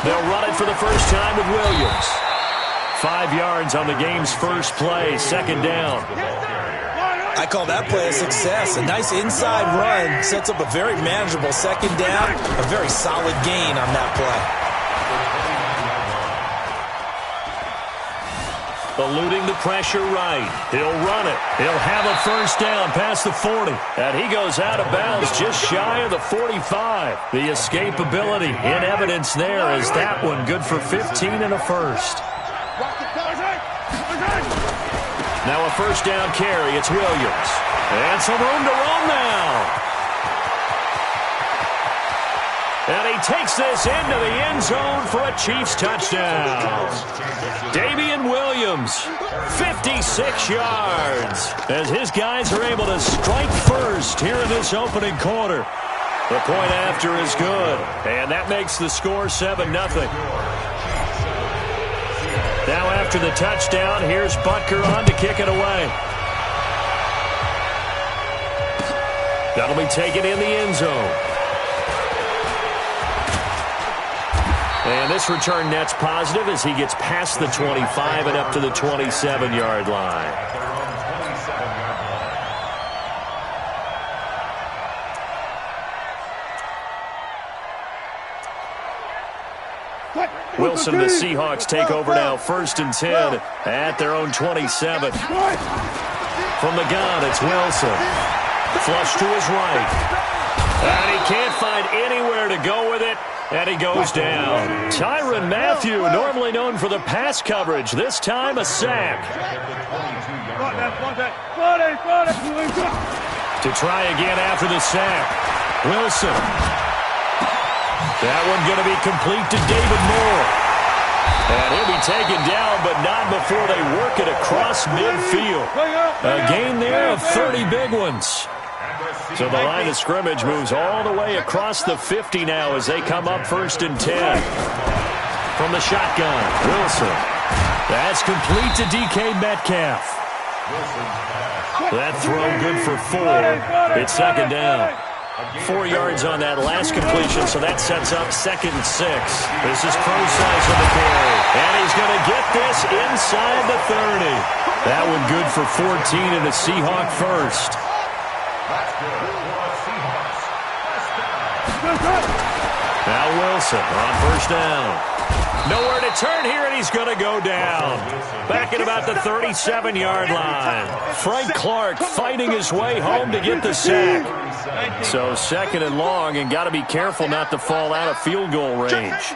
They'll run it for the first time with Williams. 5 yards on the game's first play, second down. I call that play a success. A nice inside run sets up a very manageable second down. A very solid gain on that play. Eluding the pressure right. He'll run it. He'll have a first down past the 40. And he goes out of bounds just shy of the 45. The escapability in evidence there is that one good for 15 and a first. Now a first down carry. It's Williams. And some room to roam now. And he takes this into the end zone for a Chiefs touchdown. Damian Williams, 56 yards, as his guys are able to strike first here in this opening quarter. The point after is good, and that makes the score 7-0. Now after the touchdown, here's Butker on to kick it away. That'll be taken in the end zone. And this return net's positive as he gets past the 25 and up to the 27-yard line. Wilson, the Seahawks take over now, 1st and 10 at their own 27. From the gun, it's Wilson. Flush to his right. And he can't find anywhere to go with it. And he goes down. Tyrann Mathieu, normally known for the pass coverage, this time a sack. To try again after the sack. Wilson. That one going to be complete to David Moore. And he'll be taken down, but not before they work it across midfield. A gain there of 30 big ones. So the line of scrimmage moves all the way across the 50 now as they come up 1st and 10. From the shotgun, Wilson. That's complete to DK Metcalf. That throw good for 4. It's second down. 4 yards on that last completion, so that sets up 2nd and 6. This is Prosise on the carry. And he's going to get this inside the 30. That one good for 14 and a Seahawk first. Now Wilson on first down. Nowhere to turn here, and he's going to go down. Back at about the 37-yard line. Frank Clark fighting his way home to get the sack. So 2nd and long, and got to be careful not to fall out of field goal range.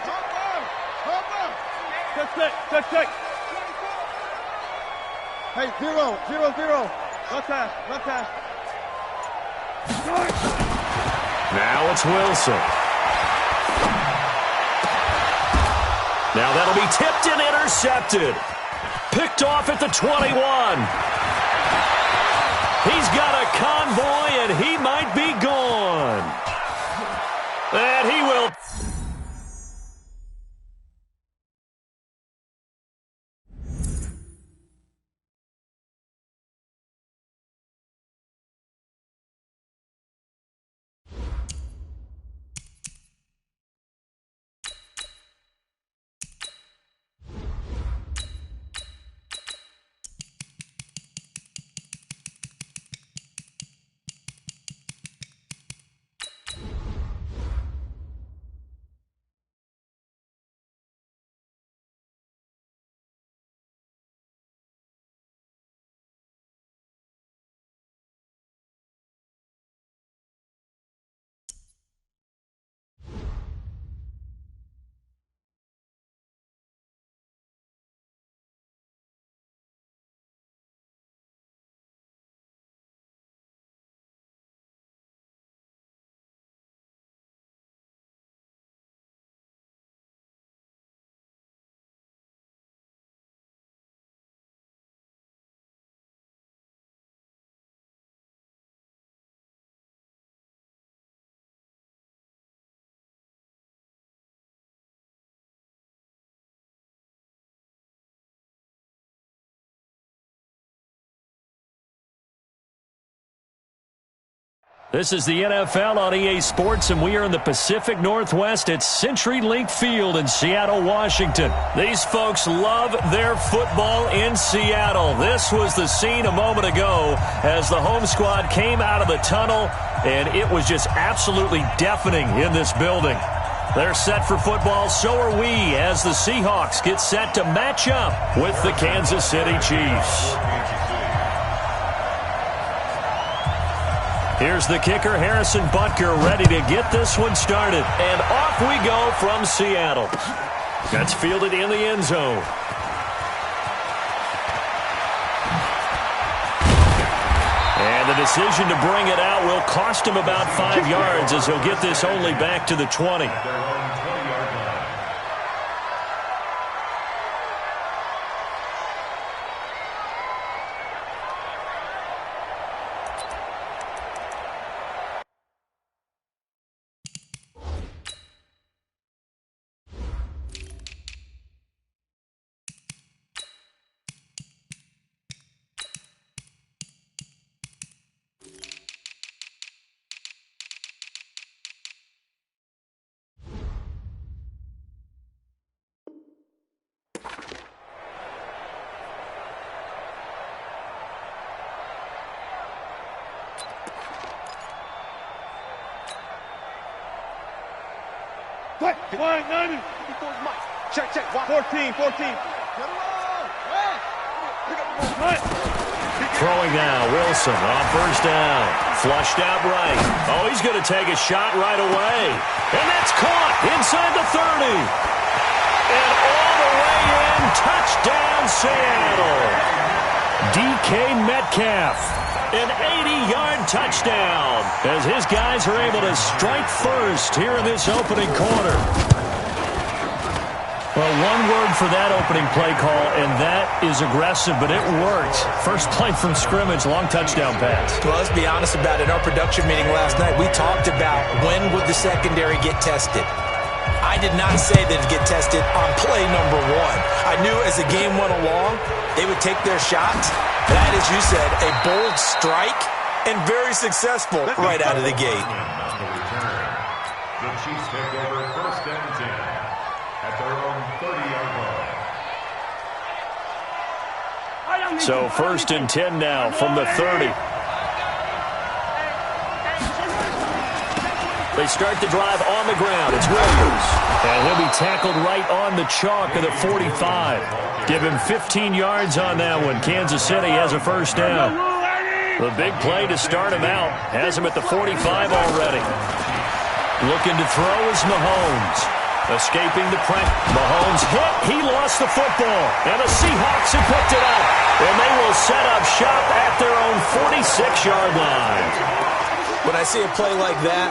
Hey, 0-0. Left pass. Now it's Wilson. Now that'll be tipped and intercepted. Picked off at the 21. He's got a convoy, and he might be gone. And he will. This is the NFL on EA Sports, and we are in the Pacific Northwest at CenturyLink Field in Seattle, Washington. These folks love their football in Seattle. This was the scene a moment ago as the home squad came out of the tunnel, and it was just absolutely deafening in this building. They're set for football, so are we, as the Seahawks get set to match up with the Kansas City Chiefs. Here's the kicker, Harrison Butker, ready to get this one started. And off we go from Seattle. That's fielded in the end zone. And the decision to bring it out will cost him about 5 yards as he'll get this only back to the 20. Check. 14. Throwing now, Wilson on first down. Flushed out right. Oh, he's going to take a shot right away. And that's caught inside the 30. And all the way in, touchdown Seattle. DK Metcalf, an 80-yard touchdown as his guys are able to strike first here in this opening quarter. Well, one word for that opening play call, and that is aggressive, but it worked. First play from scrimmage, long touchdown pass. Well, let's be honest about it. In our production meeting last night, we talked about when would the secondary get tested. I did not say that it'd get tested on play number 1. I knew as the game went along, they would take their shots. That, as you said, a bold strike and very successful right out of the gate. The Chiefs take over first and 10 at their own 30-yard line. So first and 10 now from the 30. They start the drive on the ground. It's Williams. And he'll be tackled right on the chalk of the 45. Give him 15 yards on that one. Kansas City has a first down. The big play to start him out. Has him at the 45 already. Looking to throw is Mahomes. Escaping the pressure. Mahomes hit. He lost the football. And the Seahawks have picked it up. And they will set up shop at their own 46-yard line. When I see a play like that,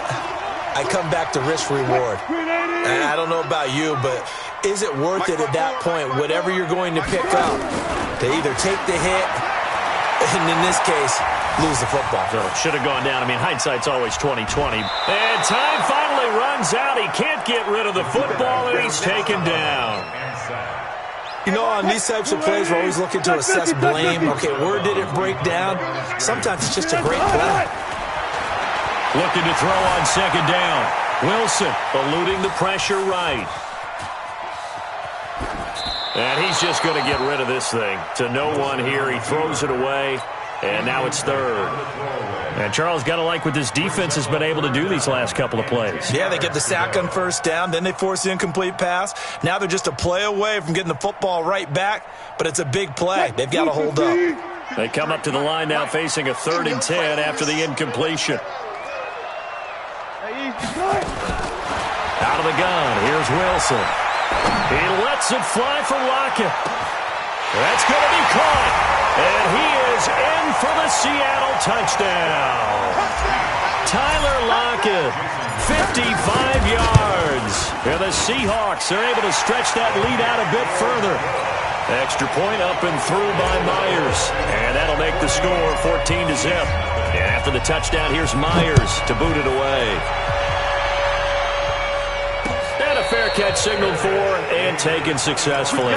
I come back to risk-reward. And I don't know about you, but is it worth it at that point, whatever you're going to pick up, to either take the hit and, in this case, lose the football? So it should have gone down. I mean, hindsight's always 20/20. And time finally runs out. He can't get rid of the football, and he's taken down. You know, on these types of plays, we're always looking to assess blame. Okay, where did it break down? Sometimes it's just a great play. Looking to throw on second down. Wilson eluding the pressure right. And he's just going to get rid of this thing. To no one here. He throws it away. And now it's third. And Charles, got to like what this defense has been able to do these last couple of plays. Yeah, they get the sack on first down. Then they force the incomplete pass. Now they're just a play away from getting the football right back. But it's a big play. They've got to hold up. They come up to the line now facing a 3rd and 10 after the incompletion. Out of the gun, here's Wilson. He lets it fly for Lockett. That's going to be caught. And he is in for the Seattle touchdown. Tyler Lockett, 55 yards. And the Seahawks are able to stretch that lead out a bit further. Extra point up and through by Myers. And that'll make the score 14-0. And after the touchdown, here's Myers to boot it away. And a fair catch signaled for and taken successfully.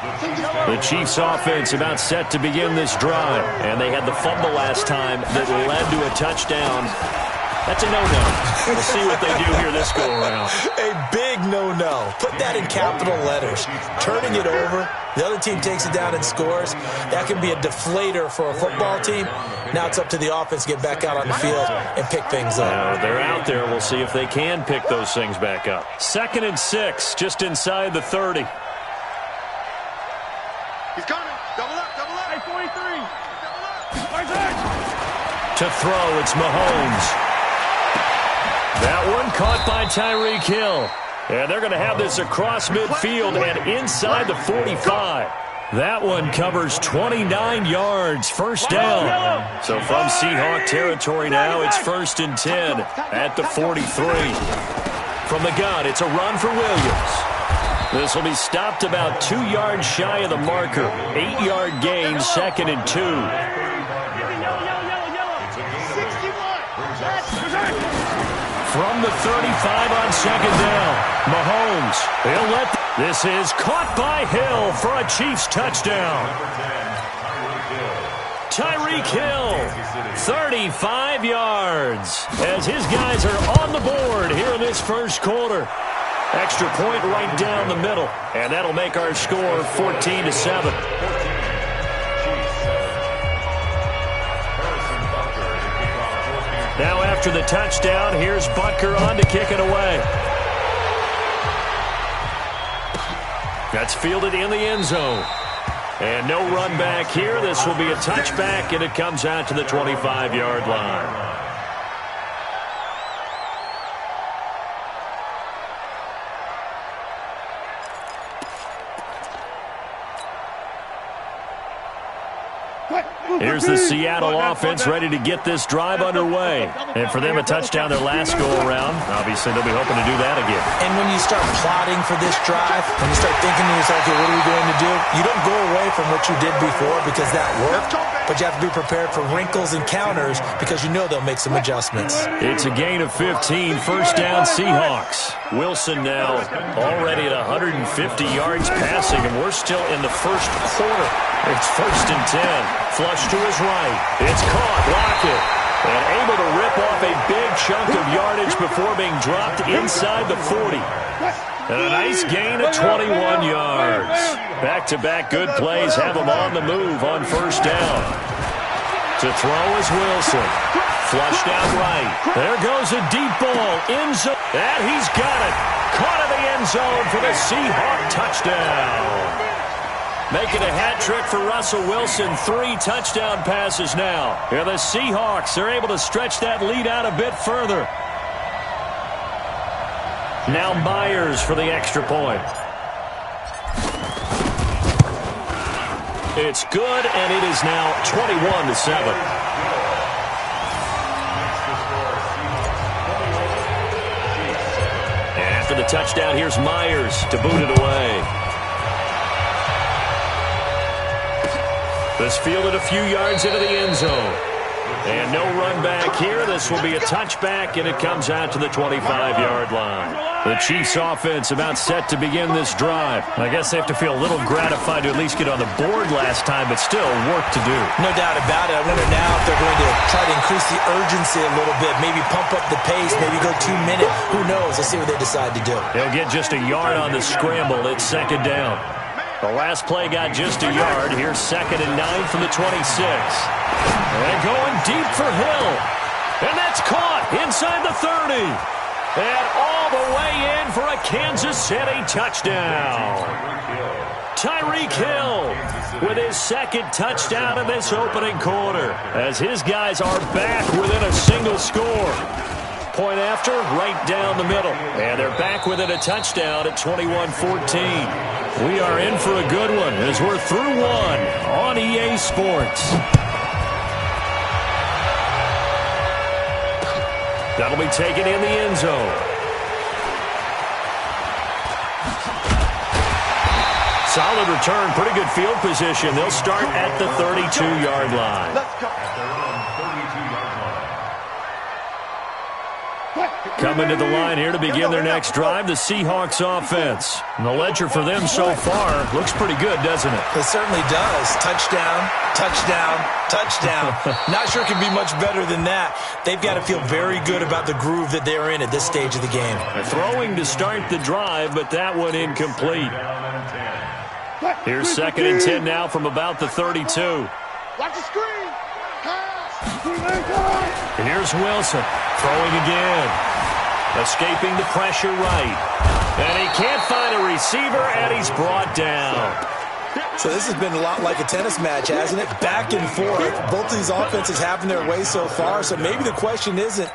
The Chiefs offense about set to begin this drive. And they had the fumble last time that led to a touchdown. That's a no-no. We'll see what they do here this go-around. A big no-no. Put that in capital letters. Turning it over, the other team takes it down and scores. That can be a deflator for a football team. Now it's up to the offense to get back out on the field and pick things up. They're out there. We'll see if they can pick those things back up. 2nd and 6, just inside the 30. He's coming. Double up. Hey, 43. Double up. To throw, it's Mahomes. That one caught by Tyreek Hill. And they're going to have this across midfield and inside the 45. That one covers 29 yards, first down. So from Seahawk territory now, it's 1st and 10 at the 43. From the gun, it's a run for Williams. This will be stopped about 2 yards shy of the marker. 8-yard gain, 2nd and 2. From the 35 on 2nd down, Mahomes, he'll let this is caught by Hill for a Chiefs touchdown. Tyreek Hill, 35 yards, as his guys are on the board here in this first quarter. Extra point right down the middle, and that'll make our score 14-7. Now after the touchdown, here's Butker on to kick it away. That's fielded in the end zone. And no run back here. This will be a touchback, and it comes out to the 25-yard line. Here's the Seattle offense ready to get this drive underway. And for them, a touchdown their last go-around. Obviously, they'll be hoping to do that again. And when you start plotting for this drive, when you start thinking to yourself, okay, what are we going to do? You don't go away from what you did before because that worked, but you have to be prepared for wrinkles and counters because you know they'll make some adjustments. It's a gain of 15, first down Seahawks. Wilson now already at 150 yards passing, and we're still in the first quarter. It's 1st and 10. Flush to his right. It's caught. Lockett. And able to rip off a big chunk of yardage before being dropped inside the 40. And a nice gain of 21 yards. Back-to-back good plays have him on the move on first down. To throw is Wilson. Flushed out right. There goes a deep ball. End zone. And he's got it. Caught in the end zone for the Seahawk touchdown. Making a hat trick for Russell Wilson. 3 touchdown passes now. Here the Seahawks are able to stretch that lead out a bit further. Now Myers for the extra point. It's good, and it is now 21-7. And after the touchdown, here's Myers to boot it away. This fielded a few yards into the end zone. And no run back here. This will be a touchback, and it comes out to the 25-yard line. The Chiefs offense about set to begin this drive. I guess they have to feel a little gratified to at least get on the board last time, but still work to do. No doubt about it. I wonder now if they're going to try to increase the urgency a little bit, maybe pump up the pace, maybe go 2 minutes. Who knows? Let's see what they decide to do. They'll get just a yard on the scramble. It's 2nd down. The last play got just a yard. Here's 2nd and 9 from the 26. And going deep for Hill. And that's caught inside the 30. And all the way in for a Kansas City touchdown. Tyreek Hill with his 2nd touchdown of this opening quarter, as his guys are back within a single score. Point after, right down the middle. And they're back within a touchdown at 21-14. We are in for a good one as we're through one on EA Sports. That'll be taken in the end zone. Solid return, pretty good field position. They'll start at the 32-yard line. Let's go. At their own 32-yard line. Coming to the line here to begin their next drive, the Seahawks offense. And the ledger for them so far looks pretty good, doesn't it? It certainly does. Touchdown, touchdown, touchdown. Not sure it can be much better than that. They've got to feel very good about the groove that they're in at this stage of the game. Throwing to start the drive, but that one incomplete. Here's 2nd and 10 now from about the 32. Watch the screen. And here's Wilson throwing again. Escaping the pressure right. And he can't find a receiver, and he's brought down. So this has been a lot like a tennis match, hasn't it? Back and forth. Both of these offenses having their way so far. So maybe the question isn't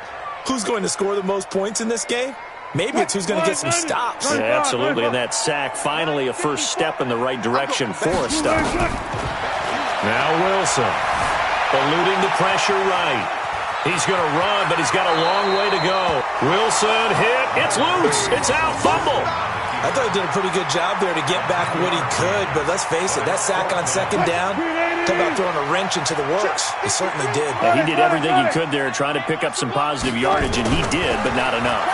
who's going to score the most points in this game. Maybe it's who's going to get some stops. Yeah, absolutely. And that sack, finally a first step in the right direction for a stop. Now Wilson, eluding the pressure right. He's going to run, but he's got a long way to go. Wilson hit. It's loose. It's out. Fumble. I thought he did a pretty good job there to get back what he could, but let's face it, that sack on 2nd down, talk about throwing a wrench into the works. He certainly did. Yeah, he did everything he could there, trying to pick up some positive yardage, and he did, but not enough.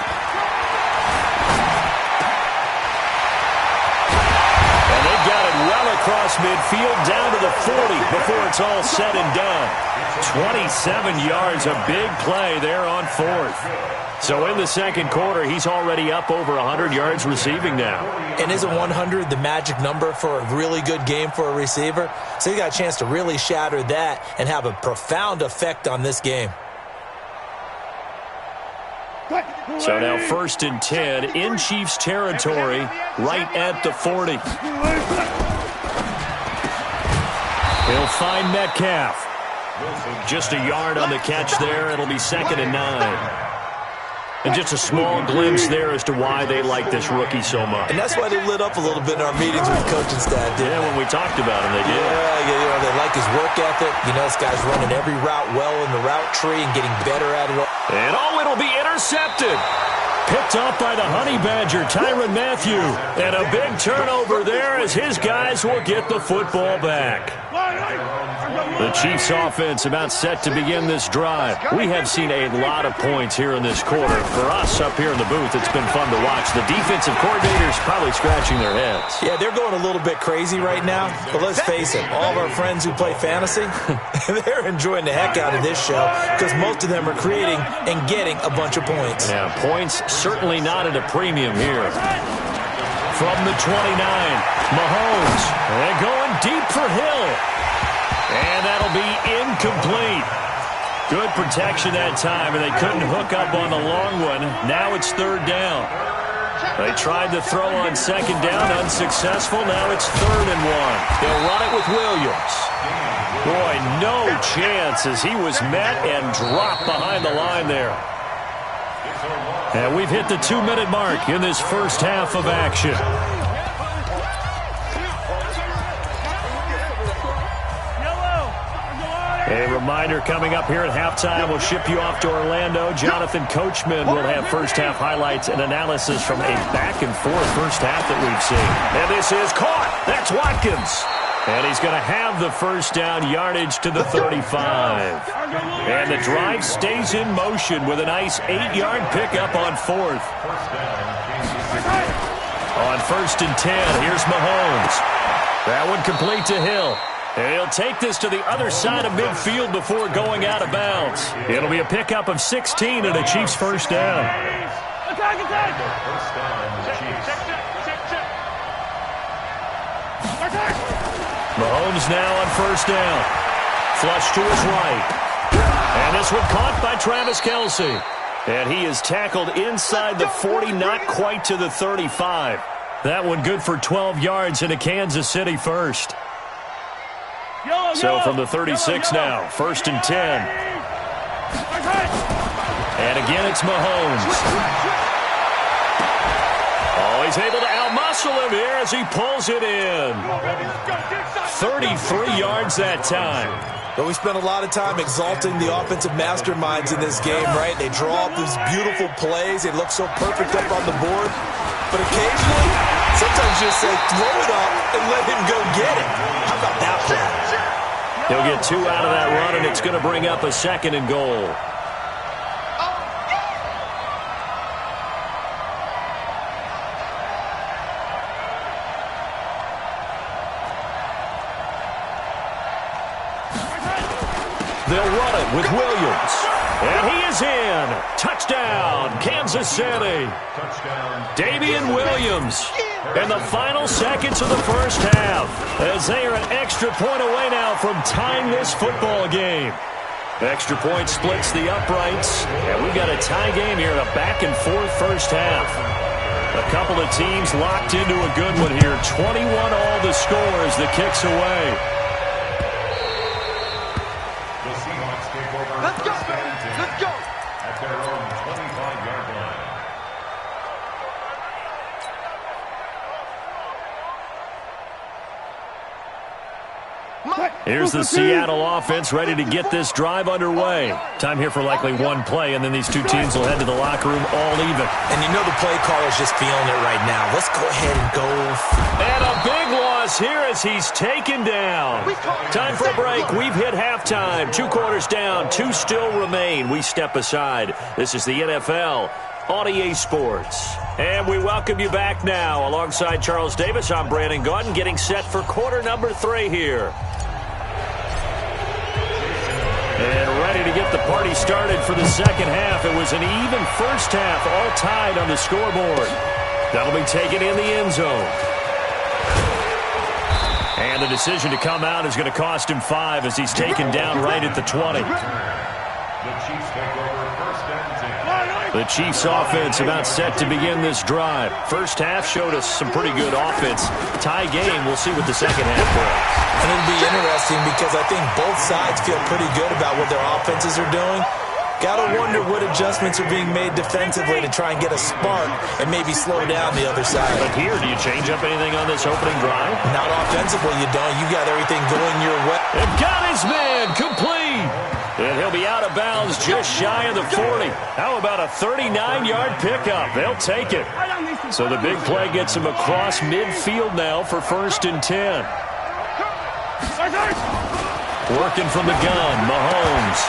Got it well across midfield, down to the 40 before it's all said and done. 27 yards, a big play there on 4th. So in the 2nd quarter, he's already up over 100 yards receiving now. And isn't 100 the magic number for a really good game for a receiver? So he got a chance to really shatter that and have a profound effect on this game. So now 1st and 10 in Chiefs territory, right at the 40. He'll find Metcalf. Just a yard on the catch there. It'll be 2nd and 9. And just a small glimpse there as to why they like this rookie so much. And that's why they lit up a little bit in our meetings with the coaching staff, didn't they? Yeah, when we talked about him, they did. Yeah, they like his work ethic. You know, this guy's running every route well in the route tree and getting better at it. And it'll be intercepted. Picked off by the Honey Badger, Tyrann Mathieu. And a big turnover there as his guys will get the football back. The Chiefs offense about set to begin this drive. We have seen a lot of points here in this quarter. For us up here in the booth, it's been fun to watch. The defensive coordinators probably scratching their heads. Yeah, they're going a little bit crazy right now. But let's face it, all of our friends who play fantasy, they're enjoying the heck out of this show because most of them are creating and getting a bunch of points. Yeah, points certainly not at a premium here. From the 29, Mahomes. And going deep for Hill. And that'll be incomplete. Good protection that time, and they couldn't hook up on the long one. Now it's 3rd down. They tried to throw on 2nd down, unsuccessful. Now it's 3rd and 1. They'll run it with Williams. Boy, no chance as he was met and dropped behind the line there. And we've hit the 2-minute mark in this first half of action. A reminder coming up here at halftime, we'll ship you off to Orlando. Jonathan Coachman will have first-half highlights and analysis from a back-and-forth first half that we've seen. And this is caught. That's Watkins. And he's going to have the first down, yardage to the 35. And the drive stays in motion with a nice 8-yard pickup on 4th. On 1st and 10, here's Mahomes. That one complete to Hill. And he'll take this to the other side of midfield before going out of bounds. It'll be a pickup of 16 and a Chiefs first down. Attack! Mahomes now on first down. Flush to his right. And this one caught by Travis Kelce. And he is tackled inside the 40, not quite to the 35. That one good for 12 yards and a Kansas City first. So from the 36 now, 1st and 10. And again, it's Mahomes. Oh, he's able to outmuscle him here as he pulls it in. 33 yards that time. But we spent a lot of time exalting the offensive masterminds in this game, right? They draw up these beautiful plays. They look so perfect up on the board. But occasionally, sometimes you just say, throw it up and let him go get it. How about that play? He'll get 2 out of that run, and it's going to bring up a 2nd and goal. They'll run it with Williams. And he is in. Touchdown, Kansas City. Damian Williams in the final seconds of the first half, as they are an extra point away now from tying this football game. Extra point splits the uprights, and we've got a tie game here in a back-and-forth first half. A couple of teams locked into a good one here. 21 all the score as the kick's away. The Seahawks take over. Let's go, let's go. At their own 25-yard line. Here's the Seattle offense ready to get this drive underway. Time here for likely one play, and then these two teams will head to the locker room all even. And you know the play caller's just feeling it right now. Let's go ahead and go. And a big loss here as he's taken down. Time for a break. We've hit halftime. 2 quarters down. 2 still remain. We step aside. This is the NFL on EA Sports. And we welcome you back now. Alongside Charles Davis, I'm Brandon Gaudin, getting set for quarter number 3 here. And ready to get the party started for the second half. It was an even first half, all tied on the scoreboard. That'll be taken in the end zone. And the decision to come out is going to cost him 5 as he's taken down right at the 20. The Chiefs take over first and 10. The Chiefs offense about set to begin this drive. First half showed us some pretty good offense. Tie game, we'll see what the second half brings. And it'll be interesting because I think both sides feel pretty good about what their offenses are doing. Gotta wonder what adjustments are being made defensively to try and get a spark and maybe slow down the other side. But here, do you change up anything on this opening drive? Not offensively, you don't. You got everything going your way. And got his man complete. And he'll be out of bounds just shy of the 40. How about a 39-yard pickup? They'll take it. So the big play gets him across midfield now for first and 10. Working from the gun, Mahomes.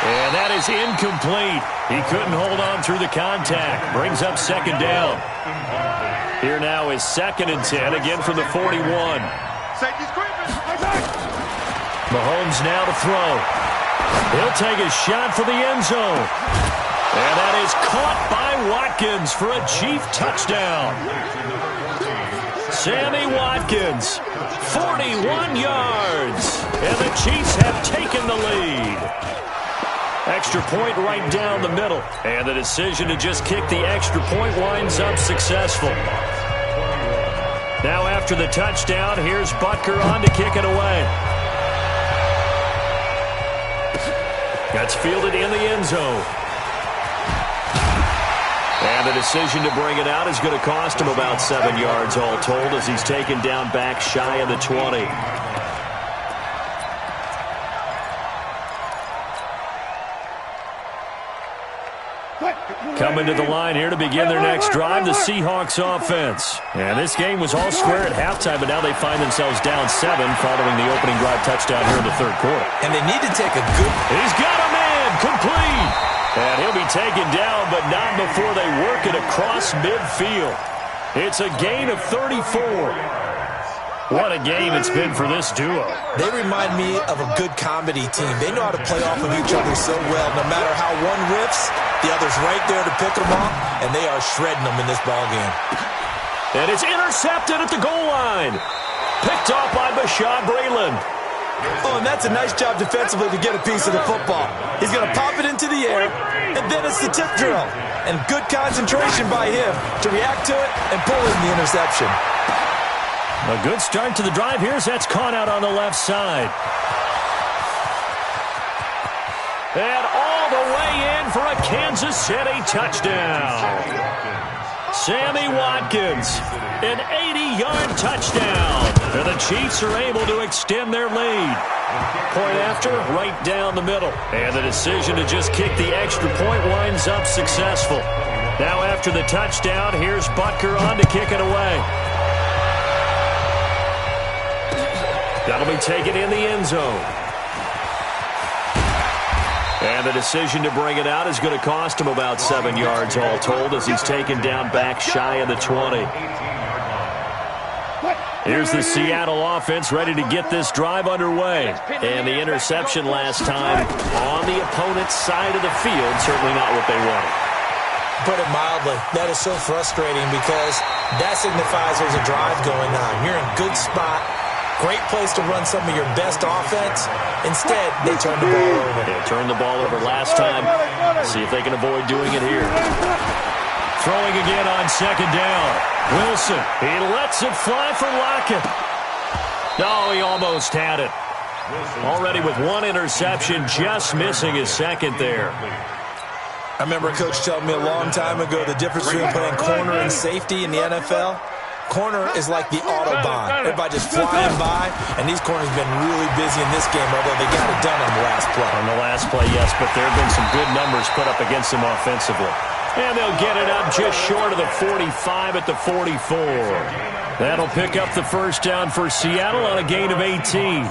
And that is incomplete. He couldn't hold on through the contact. Brings up second down. Here now is second and 10, again from the 41. Mahomes now to throw. He'll take a shot for the end zone. And that is caught by Watkins for a Chief touchdown. Sammy Watkins, 41 yards. And the Chiefs have taken the lead. Extra point right down the middle. And the decision to just kick the extra point winds up successful. Now after the touchdown, here's Butker on to kick it away. That's fielded in the end zone. And the decision to bring it out is going to cost him about 7 yards all told as he's taken down back shy of the 20. Coming to the line here to begin their next drive, the Seahawks offense. And this game was all square at halftime, but now they find themselves down 7 following the opening drive touchdown here in the third quarter. And they need to take a good... He's got a man, complete. And he'll be taken down, but not before they work it across midfield. It's a gain of 34. What a game it's been for this duo. They remind me of a good comedy team. They know how to play off of each other so well. No matter how one riffs, the other's right there to pick them off, and they are shredding them in this ballgame. And it's intercepted at the goal line. Picked off by Bashaud Breeland. Oh, and that's a nice job defensively to get a piece of the football. He's going to pop it into the air, and then it's the tip drill. And good concentration by him to react to it and pull in the interception. A good start to the drive here as that's caught out on the left side. And all the way in for a Kansas City touchdown. Sammy Watkins, an 80-yard touchdown. And the Chiefs are able to extend their lead. Point after, right down the middle. And the decision to just kick the extra point winds up successful. Now after the touchdown, here's Butker on to kick it away. That'll be taken in the end zone. And the decision to bring it out is going to cost him about 7 yards all told as he's taken down back shy of the 20. Here's the Seattle offense ready to get this drive underway. And the interception last time on the opponent's side of the field, certainly not what they wanted. Put it mildly, that is so frustrating because that signifies there's a drive going on. You're in a good spot, great place to run some of your best offense. Instead, they turn the ball over. They turned the ball over last time. See if they can avoid doing it here. Throwing again on second down. Wilson, he lets it fly for Lockett. No, he almost had it. Already with one interception, just missing his second there. I remember a coach telling me a long time ago the difference between playing corner and safety in the NFL. Corner is like the Autobahn. Everybody just flying by, and these corners have been really busy in this game, although they got it done on the last play. On the last play, yes, but there have been some good numbers put up against them offensively. And they'll get it up just short of the 45 at the 44. That'll pick up the first down for Seattle on a gain of 18.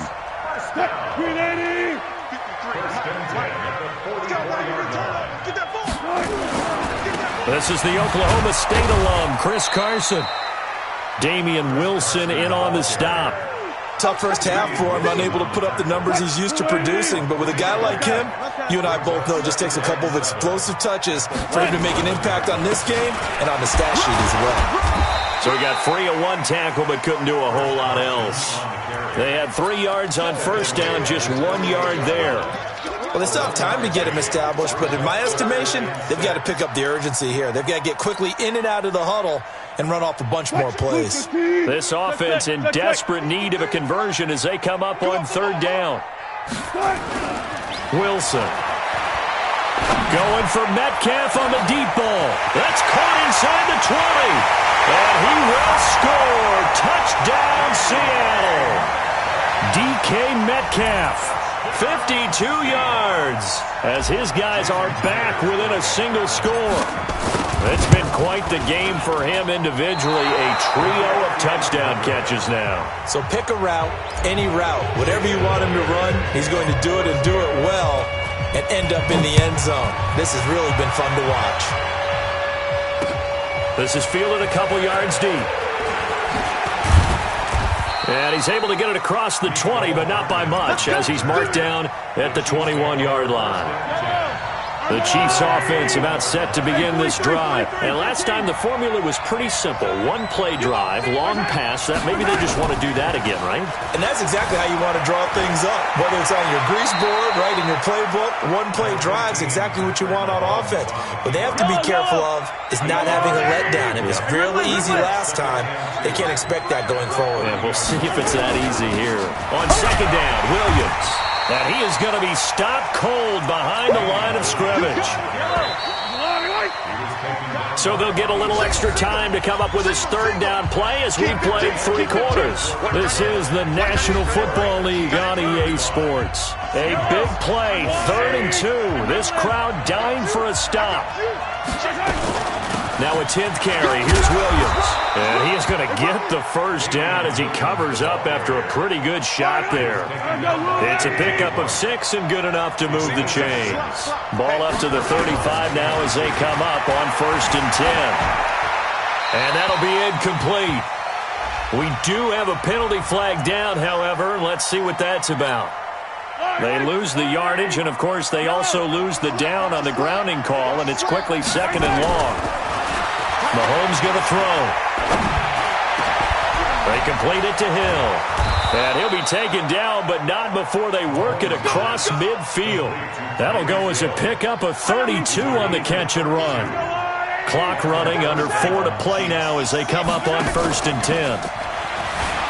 This is the Oklahoma State alum, Chris Carson. Damian Wilson in on the stop. Tough first half for him, unable to put up the numbers he's used to producing. But with a guy like him, you and I both know it just takes a couple of explosive touches for him to make an impact on this game and on the stat sheet as well. So he got free of one tackle but couldn't do a whole lot else. They had 3 yards on first down, just 1 yard there. Well, they still have time to get him established, but in my estimation, they've got to pick up the urgency here. They've got to get quickly in and out of the huddle and run off a bunch more plays. This offense in desperate need of a conversion as they come up on third down. Wilson. Going for Metcalf on the deep ball. That's caught inside the 20. And he will score. Touchdown, Seattle. DK Metcalf. 52 yards as his guys are back within a single score. It's been quite the game for him individually. A trio of touchdown catches now. So pick a route, any route. Whatever you want him to run, he's going to do it and do it well and end up in the end zone. This has really been fun to watch. This is fielded a couple yards deep. And he's able to get it across the 20, but not by much, as he's marked down at the 21-yard line. The Chiefs offense about set to begin this drive. And last time the formula was pretty simple. One-play drive, long pass. That maybe they just want to do that again, right? And that's exactly how you want to draw things up. Whether it's on your grease board, right, in your playbook, one-play drive's exactly what you want on offense. What they have to be careful of is not having a letdown. It was really easy last time. They can't expect that going forward. Yeah, we'll see if it's that easy here. On second down, Williams. And he is going to be stopped cold behind the line of scrimmage. So they'll get a little extra time to come up with his third down play as we played 3 quarters. This is the National Football League on EA Sports. A big play, 3rd and 2. This crowd dying for a stop. Now a 10th carry. Here's Williams. And he is going to get the first down as he covers up after a pretty good shot there. It's a pickup of 6 and good enough to move the chains. Ball up to the 35 now as they come up on 1st and 10. And that'll be incomplete. We do have a penalty flag down, however. Let's see what that's about. They lose the yardage, and, of course, they also lose the down on the grounding call, and it's quickly 2nd and long. Mahomes going to throw. They complete it to Hill. And he'll be taken down, but not before they work it across midfield. That'll go as a pickup of 32 on the catch and run. Clock running, under 4 to play now as they come up on 1st and 10.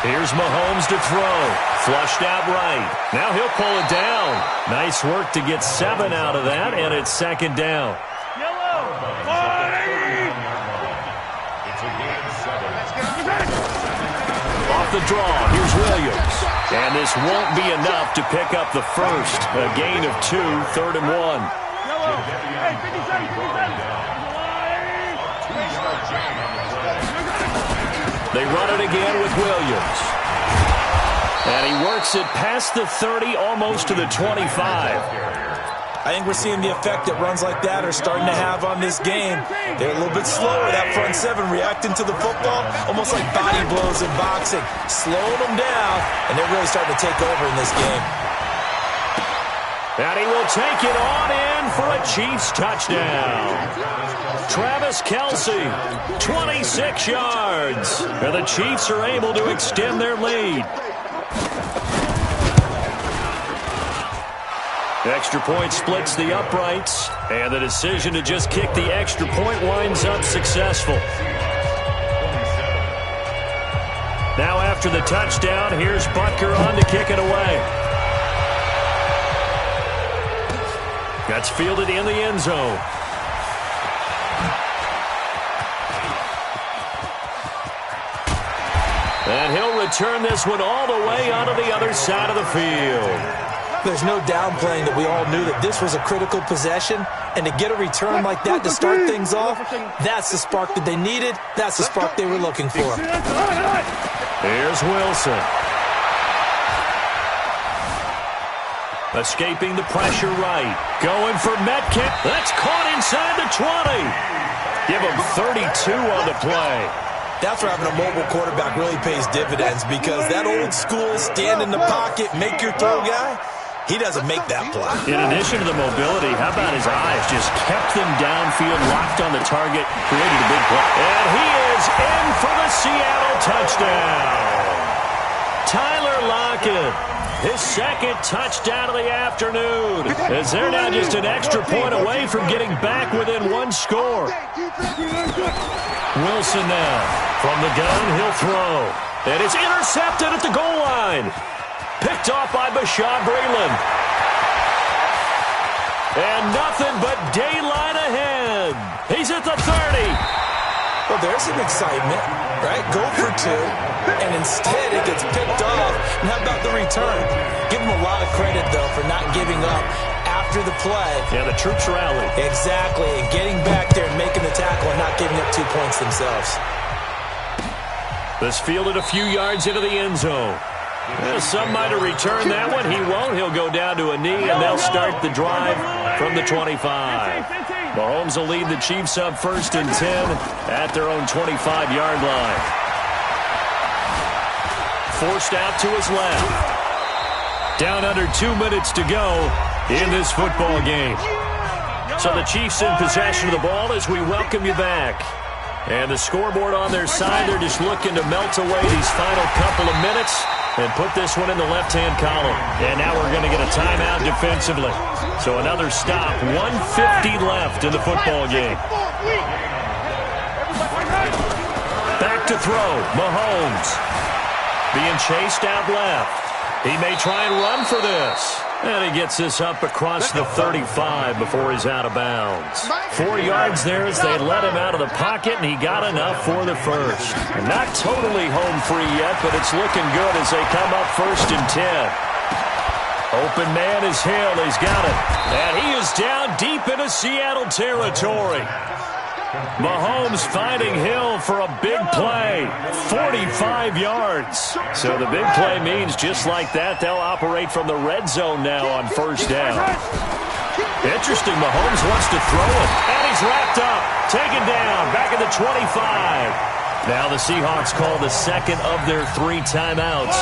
Here's Mahomes to throw. Flushed out right. Now he'll pull it down. Nice work to get 7 out of that, and it's 2nd down. Off the draw, here's Williams. And this won't be enough to pick up the first. A gain of 2, 3rd and 1. They run it again with Williams. And he works it past the 30, almost to the 25. I think we're seeing the effect that runs like that are starting to have on this game. They're a little bit slower, that front seven, reacting to the football, almost like body blows in boxing, slowing them down, and they're really starting to take over in this game. And he will take it on in for a Chiefs touchdown. Travis Kelce, 26 yards. And the Chiefs are able to extend their lead. Extra point splits the uprights, and the decision to just kick the extra point winds up successful. Now after the touchdown, here's Butker on to kick it away. That's fielded in the end zone. And he'll return this one all the way onto the other side of the field. There's no downplaying that we all knew that this was a critical possession, and to get a return like that to start things off, that's the spark that they needed. That's the spark they were looking for. Here's Wilson. Escaping the pressure right. Going for Metcalf. That's caught inside the 20. Give him 32 on the play. That's where having a mobile quarterback really pays dividends, because that old school stand in the pocket, make your throw guy, he doesn't make that play. In addition to the mobility, how about his eyes? Just kept them downfield, locked on the target, created a big play. And he is in for the Seattle touchdown. Tyler Lockett, his second touchdown of the afternoon, as they're now just an extra point away from getting back within one score. Wilson now, from the gun, he'll throw. And it's intercepted at the goal line. Picked off by Bashaud Breeland. And nothing but daylight ahead. He's at the 30. Well, there's some excitement, right? Go for two, and instead it gets picked off. And how about the return? Give him a lot of credit, though, for not giving up after the play. Yeah, the troops rallied. Exactly, and getting back there and making the tackle and not giving up 2 points themselves. This fielded a few yards into the end zone. Well, some might have returned that one. He won't. He'll go down to a knee, and they'll start the drive from the 25. Mahomes will lead the Chiefs up 1st and 10 at their own 25-yard line. Forced out to his left. Down under 2 minutes to go in this football game. So the Chiefs in possession of the ball as we welcome you back. And the scoreboard on their side, they're just looking to melt away these final couple of minutes and put this one in the left-hand column. And now we're going to get a timeout defensively. So another stop, 1:50 left in the football game. Back to throw, Mahomes. Being chased out left. He may try and run for this. And he gets this up across the 35 before he's out of bounds. 4 yards there as they let him out of the pocket, and he got enough for the first. Not totally home free yet, but it's looking good as they come up 1st and 10. Open man is Hill. He's got it. And he is down deep into Seattle territory. Mahomes finding Hill for a big play, 45 yards. So the big play means just like that, they'll operate from the red zone now on 1st down. Interesting, Mahomes wants to throw it, and he's wrapped up, taken down, back at the 25. Now the Seahawks call the second of their 3 timeouts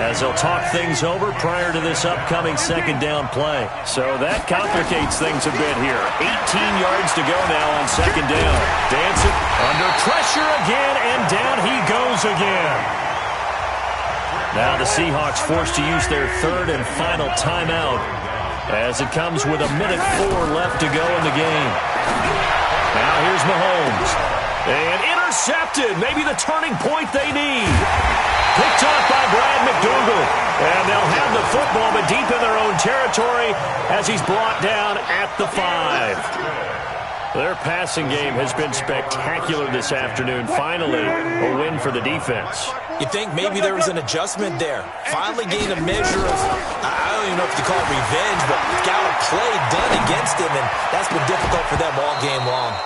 as they'll talk things over prior to this upcoming 2nd down play. So that complicates things a bit here. 18 yards to go now on 2nd down. Dancing under pressure again, and down he goes again. Now the Seahawks forced to use their 3rd and final timeout as it comes with 1:04 left to go in the game. Now here's Mahomes. And intercepted. Maybe the turning point they need. Picked off by Brad McDougal. And they'll have the football, but deep in their own territory as he's brought down at the 5. Their passing game has been spectacular this afternoon. Finally, a win for the defense. You think maybe there was an adjustment there. Finally gained a measure of, I don't even know if you call it revenge, but got a play done against him, and that's been difficult for them all game long.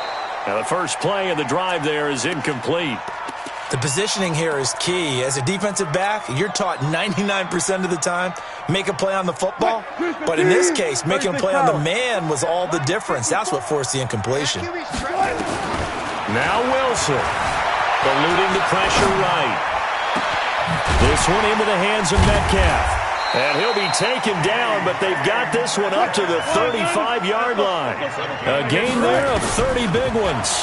Now the first play of the drive there is incomplete. The positioning here is key. As a defensive back, you're taught 99% of the time, make a play on the football. But in this case, making a play on the man was all the difference. That's what forced the incompletion. Now Wilson, eluding the pressure right. This one into the hands of Metcalf. And he'll be taken down, but they've got this one up to the 35-yard line. A gain there of 30 big ones.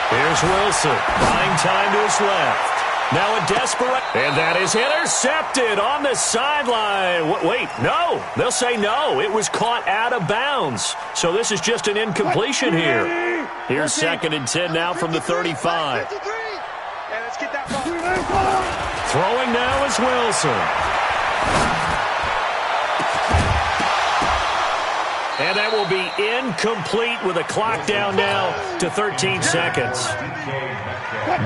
Here's Wilson, buying time to his left. Now a desperate, and that is intercepted on the sideline. Wait, no. They'll say no. It was caught out of bounds. So this is just an incompletion here. Here's 2nd and 10 now from the 35. Throwing now is Wilson. And that will be incomplete with a clock down now to 13 seconds.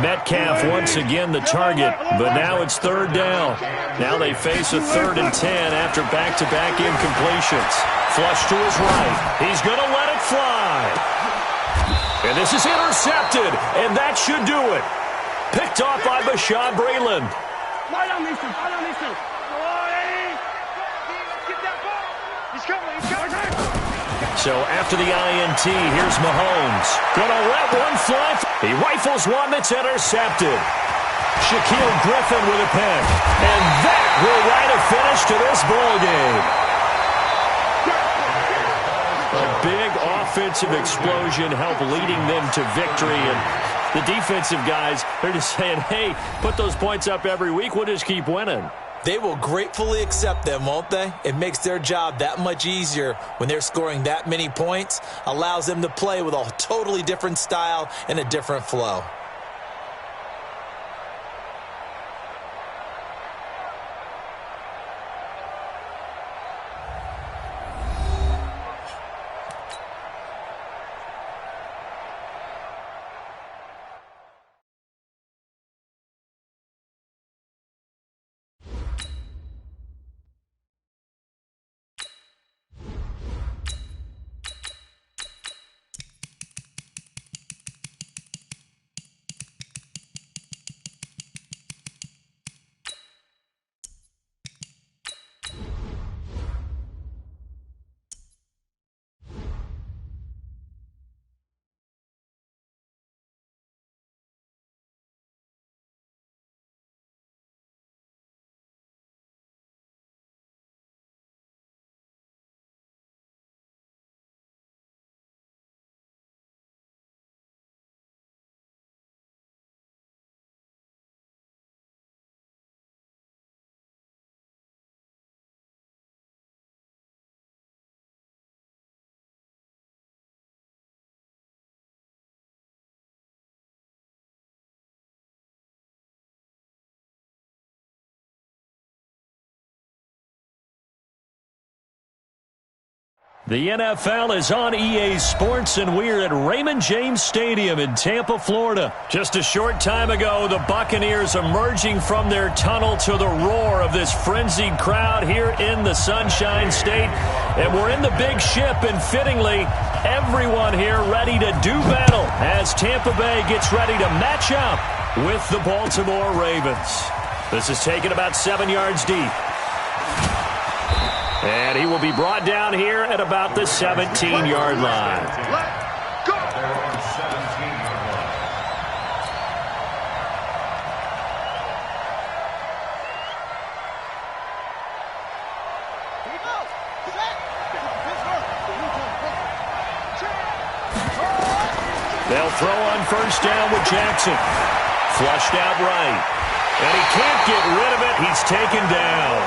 Metcalf once again the target, but now it's 3rd down. Now they face a 3rd and 10 after back-to-back incompletions. Flush to his right. He's going to let it fly. And this is intercepted, and that should do it. Picked off by Bashaud Breeland. Lie down, these two. Lie down, these two. Get that ball. He's coming. He's coming. So after the INT, here's Mahomes. Gonna let one fly. He rifles one that's intercepted. Shaquille Griffin with a pick. And that will write a finish to this ball game. A big offensive explosion helped leading them to victory. And the defensive guys, they're just saying, hey, put those points up every week. We'll just keep winning. They will gratefully accept them, won't they? It makes their job that much easier when they're scoring that many points. Allows them to play with a totally different style and a different flow. The NFL is on EA Sports, and we're at Raymond James Stadium in Tampa, Florida. Just a short time ago, the Buccaneers emerging from their tunnel to the roar of this frenzied crowd here in the Sunshine State. And we're in the big ship, and fittingly, everyone here ready to do battle as Tampa Bay gets ready to match up with the Baltimore Ravens. This is taken about 7 yards deep. And he will be brought down here at about the 17-yard line. Let go. They'll throw on 1st down with Jackson. Flushed out right. And he can't get rid of it. He's taken down.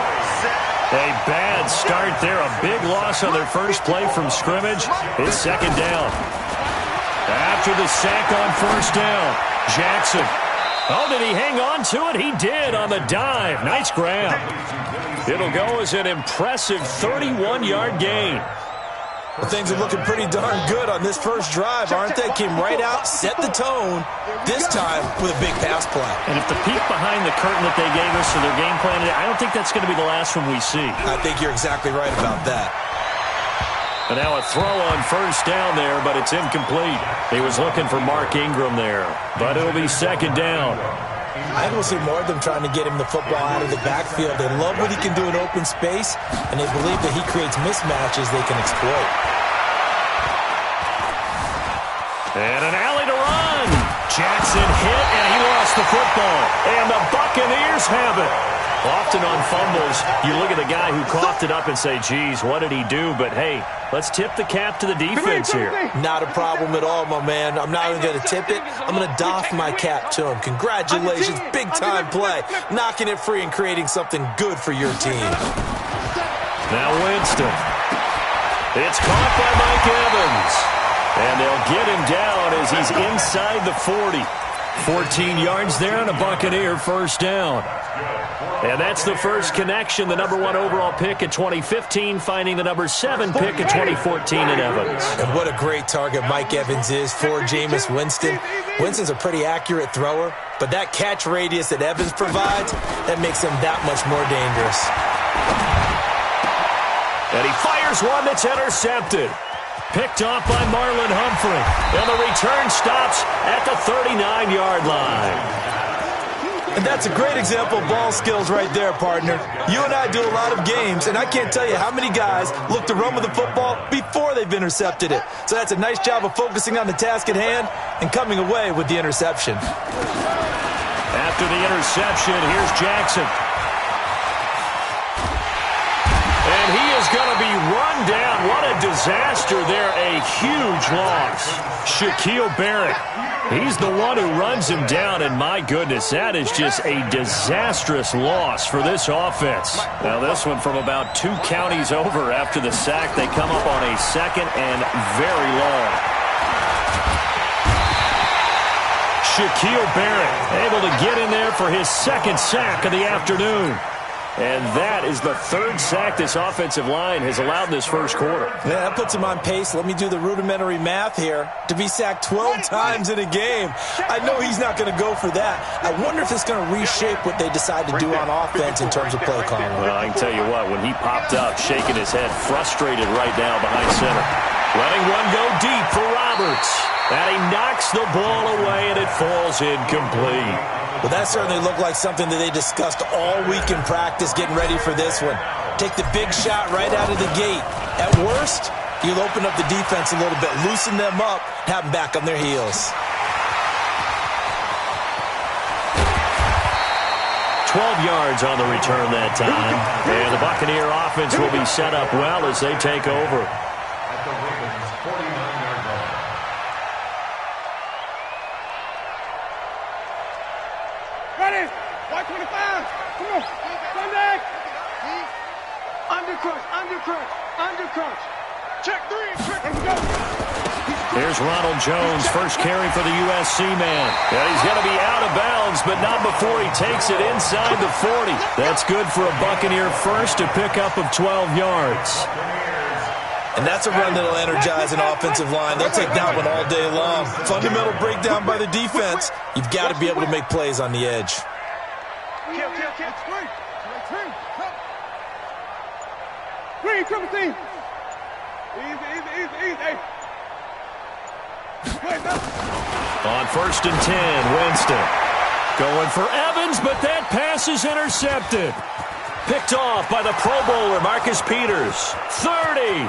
A bad start there. A big loss on their first play from scrimmage. It's 2nd down. After the sack on 1st down, Jackson. Oh, did he hang on to it? He did on the dive. Nice grab. It'll go as an impressive 31-yard gain. Well, things are looking pretty darn good on this first drive, aren't they? Came right out, set the tone, this time with a big pass play. And if the peek behind the curtain that they gave us to their game plan, I don't think that's going to be the last one we see. I think you're exactly right about that. And now a throw on first down there, but it's incomplete. He was looking for Mark Ingram there, but it'll be second down. I will see more of them trying to get him the football out of the backfield. They love what he can do in open space, and they believe that he creates mismatches they can exploit. And an alley to run. Jackson hit, and he lost the football. And the Buccaneers have it. Often on fumbles, you look at the guy who coughed it up and say, geez, what did he do? But, hey, let's tip the cap to the defense here. Not a problem at all, my man. I'm not even going to tip it. I'm going to doff my cap to him. Congratulations, big-time play. Knocking it free and creating something good for your team. Now Winston. It's caught by Mike Evans. And they'll get him down as he's inside the 40. 14 yards there and a Buccaneer first down. And that's the first connection, the number 1 overall pick in 2015, finding the number 7 pick in 2014 in Evans. And what a great target Mike Evans is for Jameis Winston. Winston's a pretty accurate thrower, but that catch radius that Evans provides, that makes him that much more dangerous. And he fires one that's intercepted. Picked off by Marlon Humphrey. And the return stops at the 39-yard line. And that's a great example of ball skills right there, partner. You and I do a lot of games, and I can't tell you how many guys look to run with the football before they've intercepted it. So that's a nice job of focusing on the task at hand and coming away with the interception. After the interception, here's Jackson. And he is going to be run down. What a disaster there. A huge loss. Shaquille Barrett. He's the one who runs him down, and my goodness, that is just a disastrous loss for this offense. Now this one from about 2 counties over after the sack. They come up on a second and very long. Shaquille Barrett able to get in there for his second sack of the afternoon. And that is the 3rd sack this offensive line has allowed this first quarter. Yeah, that puts him on pace. Let me do the rudimentary math here. To be sacked 12 times in a game, I know he's not going to go for that. I wonder if it's going to reshape what they decide to do on offense in terms of play calling. Well, I can tell you what, when he popped up, shaking his head, frustrated right now behind center. Letting one go deep for Roberts. And he knocks the ball away, and it falls incomplete. Well, that certainly looked like something that they discussed all week in practice getting ready for this one. Take the big shot right out of the gate. At worst, you'll open up the defense a little bit, loosen them up, have them back on their heels. 12 yards on the return that time. And the Buccaneer offense will be set up well as they take over. At the Ravens' 49-yard line. Ready? White 25. Come on. Sunday. Undercrunch, undercrunch, undercrunch. Check 3. Check. Let's go. Here's Ronald Jones, first carry for the USC man. And he's going to be out of bounds, but not before he takes it inside the 40. That's good for a Buccaneer first, a pickup of 12 yards. And that's a run that'll energize an offensive line. They'll take that one all day long. Fundamental breakdown by the defense. You've got to be able to make plays on the edge. Kill. Three, triple team. Easy. Hey. On 1st and 10, Winston. Going for Evans, but that pass is intercepted. Picked off by the Pro Bowler, Marcus Peters. 30.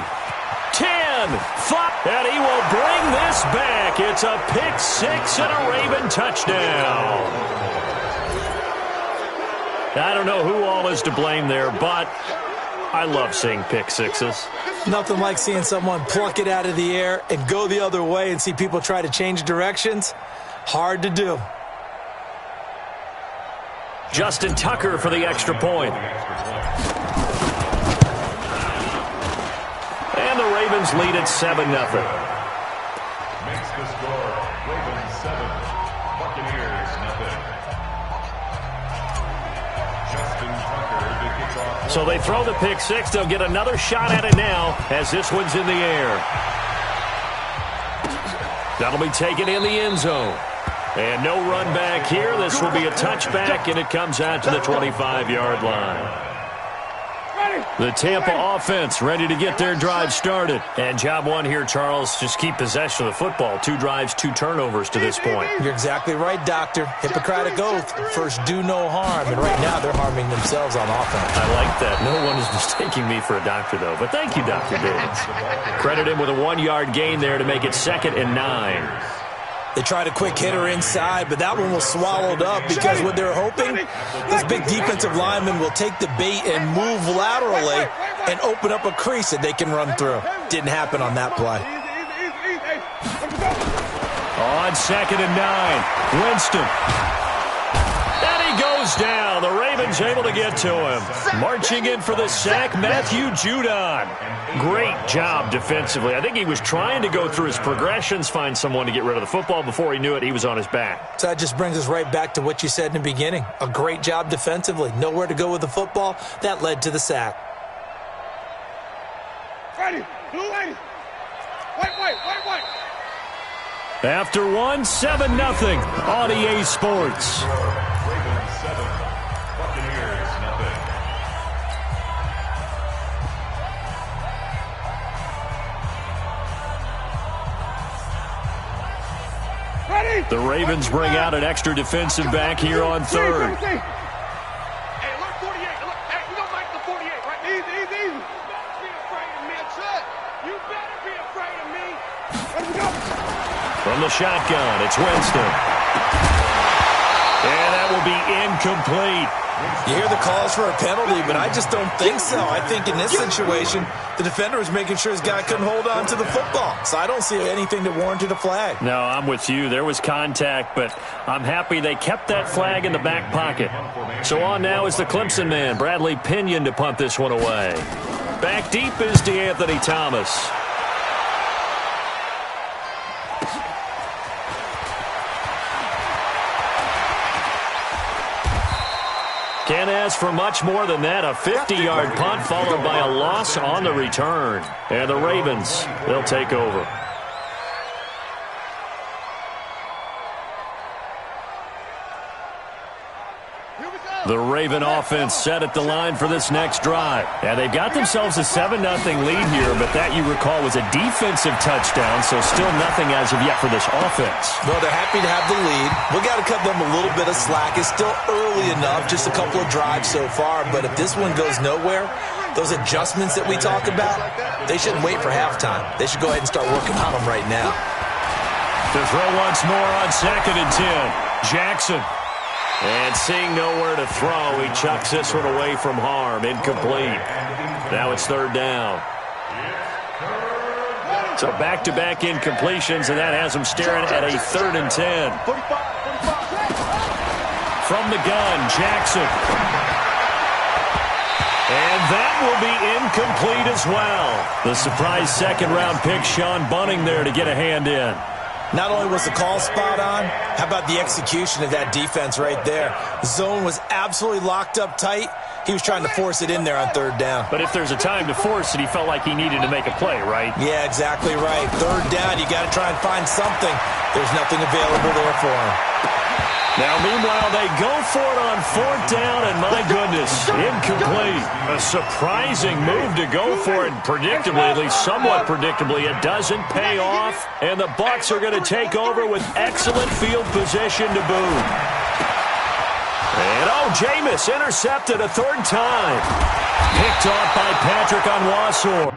10, 5, and he will bring this back. It's a pick 6 and a Raven touchdown. I don't know who all is to blame there, but I love seeing pick sixes. Nothing like seeing someone pluck it out of the air and go the other way and see people try to change directions. Hard to do. Justin Tucker for the extra point. And the Ravens lead at 7-0. Makes the score Ravens 7, Buccaneers 0. Justin Tucker to kick off. So they throw the pick six. They'll get another shot at it now as this one's in the air. That'll be taken in the end zone. And no run back here. This will be a touchback, and it comes out to the 25-yard line. Ready? The Tampa offense ready to get their drive started. And job one here, Charles, just keep possession of the football. 2 drives, 2 turnovers to this point. You're exactly right, Doctor. Hippocratic oath. First, do no harm. And right now, they're harming themselves on offense. I like that. No one is mistaking me for a doctor, though. But thank you, Dr. Davis. Credit him with a 1-yard gain there to make it 2nd and 9. They tried a quick hitter inside, but that one was swallowed up because what they're hoping, this big defensive lineman will take the bait and move laterally and open up a crease that they can run through. Didn't happen on that play. On 2nd and 9, Winston. And he goes down. The Ravens able to get to him. Marching in for the sack, Matthew Judon. Great job defensively. I think he was trying to go through his progressions, find someone to get rid of the football. Before he knew it, he was on his back. So that just brings us right back to what you said in the beginning. A great job defensively. Nowhere to go with the football. That led to the sack. Ready, blue lady. White. After 1, 7-0 on EA Sports. Ravens 7, Buccaneers nothing. Ready. The Ravens bring out an extra defensive back here on 3rd. Hey, look, 48. Look, hey, you don't like the 48, right? Easy. You better be afraid of me, son. You better be afraid of me. Let's go. From the shotgun, it's Winston. And that will be incomplete. You hear the calls for a penalty, but I just don't think so. I think in this situation, the defender was making sure his guy couldn't hold on to the football. So I don't see anything that warranted a flag. No, I'm with you. There was contact, but I'm happy they kept that flag in the back pocket. So on now is the Clemson man, Bradley Pinion, to punt this one away. Back deep is DeAnthony Thomas. Can't ask for much more than that. A 50-yard punt followed by a loss on the return. And the Ravens, they'll take over. The Raven offense set at the line for this next drive. And they've got themselves a 7-0 lead here, but that, you recall, was a defensive touchdown, so still nothing as of yet for this offense. Well, they're happy to have the lead. We've got to cut them a little bit of slack. It's still early enough, just a couple of drives so far, but if this one goes nowhere, those adjustments that we talk about, they shouldn't wait for halftime. They should go ahead and start working on them right now. To throw once more on 2nd and 10, Jackson. And seeing nowhere to throw, he chucks this one away from harm. Incomplete. Now it's 3rd down. So back-to-back incompletions, and that has them staring at a 3rd and 10. From the gun, Jackson. And that will be incomplete as well. The surprise 2nd-round pick, Sean Bunting, there to get a hand in. Not only was the call spot on, how about the execution of that defense right there? The zone was absolutely locked up tight. He was trying to force it in there on 3rd down. But if there's a time to force it, he felt like he needed to make a play, right? Yeah, exactly right. 3rd down, you got to try and find something. There's nothing available there for him. Now, meanwhile, they go for it on 4th down, and my goodness, incomplete. A surprising move to go for it, predictably, at least somewhat predictably. It doesn't pay off, and the Bucs are going to take over with excellent field position to boot. And, Jameis intercepted a 3rd time. Picked off by Patrick Onwuasor.